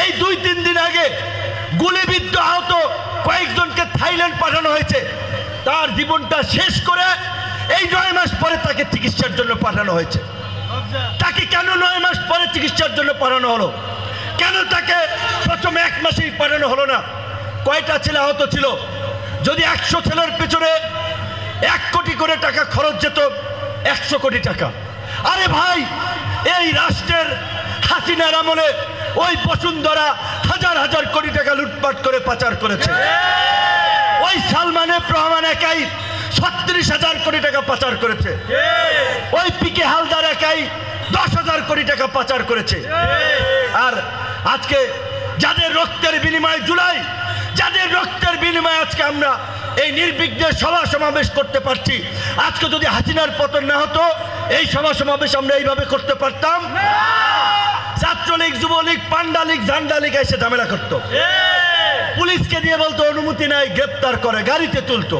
এই 2-3 দিন আগে গুলিবিদ্ধ আহত কয়েকজনকে থাইল্যান্ড পাঠানো হয়েছে। তার জীবনটা শেষ করে এই 9 মাস পরে তাকে চিকিৎসার জন্য পাঠানো হয়েছে। তাকে কেন 9 মাস পরে চিকিৎসার জন্য পাঠানো হলো? কেন তাকে প্রথমে 1 মাসেই পাঠানো হলো না? কয়টা ছেলে আহত ছিল? যদি 100 ছেলের পেছনে 1 কোটি করে টাকা খরচ যেত, 100 কোটি টাকা। আরে ভাই, এই রাষ্ট্রের হাসিনার আমলে ওই বসুন্ধরা হাজার হাজার কোটি টাকা লুটপাট করে পাচার করেছে। ওই সালমানের রহমান একাই 36,000 কোটি টাকা পাচার করেছে। ওই পিকে হালদার একাই 10,000 কোটি টাকা পাচার করেছে। আর আজকে যাদের রক্তের বিনিময়ে জুলাই, যাদের রক্তের বিনিময়ে আজকে আমরা এই নির্বিঘ্নে সভা সমাবেশ করতে পারছি, আজকে যদি হাসিনার পতন না হতো এই সভা সমাবেশ আমরা এইভাবে করতে পারতাম? ছাত্রলীগ, যুবলীগ, পান্ডা লীগ, ঝান্ডা লীগ এসে ঝামেলা করতো, পুলিশকে দিয়ে বলতো অনুমতি নাই, গ্রেপ্তার করে গাড়িতে তুলতো।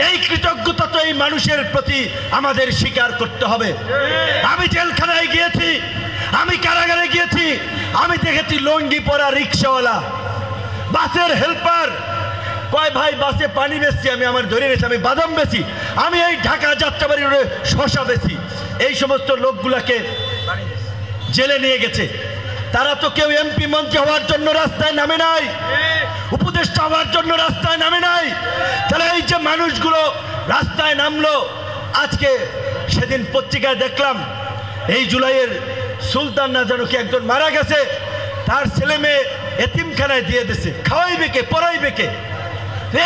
এই কৃতজ্ঞতা তো এই মানুষের প্রতি আমাদের স্বীকার করতে হবে। আমি জেলখানায় গিয়েছি, আমি কারাগারে গিয়েছি, আমি দেখেছি লঙ্গি পরা রিক্সাওয়ালা, বাসের হেল্পার, কয় ভাই বাসে পানি বেচছি, আমি আমার ধরে নিয়েছি, আমি বাদাম বেচি, আমি এই ঢাকা যাত্রাবাড়ি রোডে শশা বেচি। এই সমস্ত লোকগুলাকে জেলে নিয়ে গেছে। তারা তো কেউ এমপি মন্ত্রী হওয়ার জন্য রাস্তায় নামে নাই, উপদেষ্টা হওয়ার জন্য রাস্তায় নামে নাই। তাহলে এই যে মানুষগুলো রাস্তায় নামলো, আজকে সেদিন পত্রিকায় দেখলাম এই জুলাইয়ের সুলতান না যেন কি একজন মারা গেছে, তার ছেলে মেয়ে এতিমখানায় দিয়ে দিছে, খাওয়াইবে কে, পড়াইবে কে?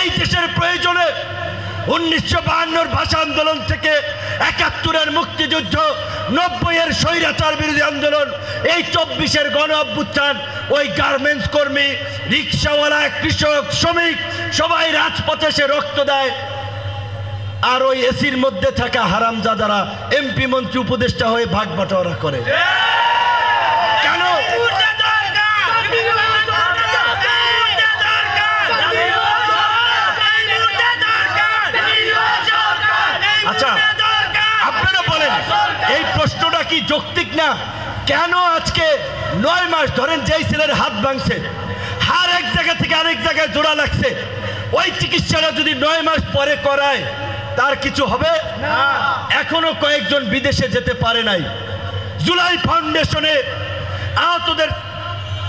এই দেশের প্রয়োজনে 1952-র ভাষা আন্দোলন থেকে 71-এর মুক্তিযুদ্ধ, 90-এর স্বৈরাচার বিরোধী আন্দোলন, এই 24-এর গণ অভ্যুত্থান, ওই গার্মেন্টস কর্মী, রিক্সাওয়ালা, কৃষক, শ্রমিক সবাই রাজপথে সে রক্ত দেয়। আর ওই এসির মধ্যে থাকা হারামজাদারা এমপি মন্ত্রী উপদেষ্টা হয়ে ভাগ বাটোয়ারা করে। কেন? আচ্ছা, আপনারা বলেন এই প্রশ্নটা কি যৌক্তিক না? কেন আজকে 9 মাস ধরেন যেই ছেলের হাত ভাঙছে, হার এক জায়গা থেকে আরেক জায়গায় জোড়া লাগছে, ওই চিকিৎসাটা যদি 9 মাস পরে করায় তার কিছু হবে না? এখনো কয়েকজন বিদেশে যেতে পারে নাই। জুলাই ফাউন্ডেশনে আহতদের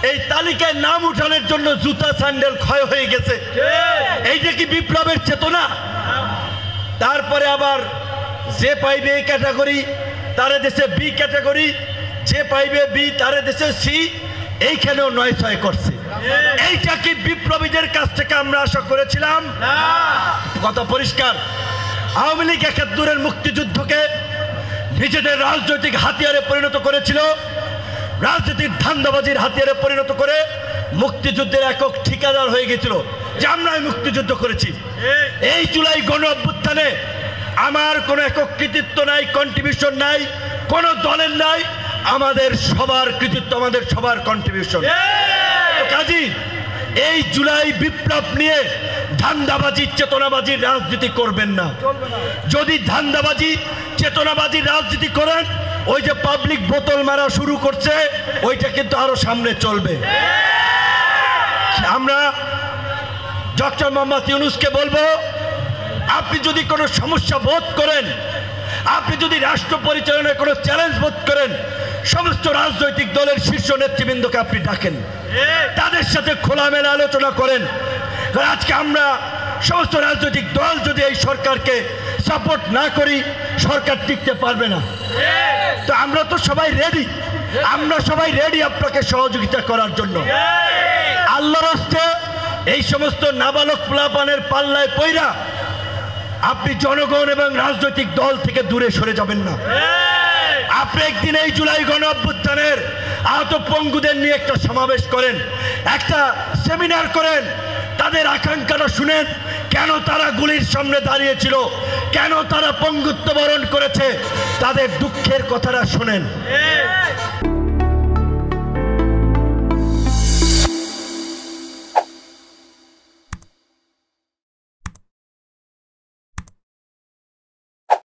এই তালিকায় নাম উঠানোর জন্য জুতা স্যান্ডেল ক্ষয় হয়ে গেছে। এই যে কি বিপ্লবের চেতনা? তারপরে আবার যে পাইবে এই ক্যাটাগরি তারে দেশে বি ক্যাটাগরি, যে পাইবে বি তারে দেশে সি, এইখানেও 9-6 করছে। এইটা কি বিপ্লবীদের কাছ থেকে আমরা আশা করেছিলাম? কথা পরিষ্কার। আওয়ামী লীগ 71-এর মুক্তিযুদ্ধকে নিজেদের রাজনৈতিক হাতিয়ারে পরিণত করেছিল, রাজনীতির ধান্দাবাজির হাতিয়ারে পরিণত করে মুক্তিযুদ্ধের একক ঠিকাদার হয়ে গেছিল যে আমরা মুক্তিযুদ্ধ করেছি। এই জুলাই গণ অভ্যুত্থানে আমার কোনো একক কৃতিত্ব নাই, কন্ট্রিবিউশন নাই, কোনো দলের নাই, আমাদের সবার কৃতিত্ব, আমাদের সবার কন্ট্রিবিউশন। কাজী এই জুলাই বিপ্লব নিয়ে ধান্দাবাজি, চেতনাবাজির রাজনীতি করবেন না। যদি ধান্দাবাজি, চেতনাবাজি রাজনীতি করেন, ওই যে পাবলিক বোতল মারা শুরু করছে, ওইটা কিন্তু আরো সামনে চলবে। আমরা ডক্টর মোহাম্মদ ইউনূসকে বলবো, আপনি যদি কোনো সমস্যা বোধ করেন, আপনি যদি রাষ্ট্র পরিচালনায় কোনো চ্যালেঞ্জ বোধ করেন, সমস্ত রাজনৈতিক দলের শীর্ষ নেতৃবৃন্দকে আপনি ডাকেন, তাদের সাথে খোলামেলা আলোচনা করেন। আজকে আমরা সমস্ত রাজনৈতিক দল যদি এই সরকারকে সাপোর্ট না করি, সরকার টিকতে পারবে না। তো আমরা তো সবাই রেডি, আমরা সবাই রেডি আপনাকে সহযোগিতা করার জন্য। আল্লাহর রাস্তে এই সমস্ত নাবালক পোলাপানের পাল্লায় পইরা আপনি জনগণ এবং রাজনৈতিক দল থেকে দূরে সরে যাবেন না। আপনি একদিন এই জুলাই গণ অভ্যুত্থানের আহত পঙ্গুদের নিয়ে একটা সমাবেশ করেন, একটা সেমিনার করেন, তাদের আকাঙ্ক্ষাটা শুনেন, কেন তারা গুলির সামনে দাঁড়িয়েছিল, কেন তারা পঙ্গুত্ব বরণ করেছে, তাদের দুঃখের কথাটা শুনেন।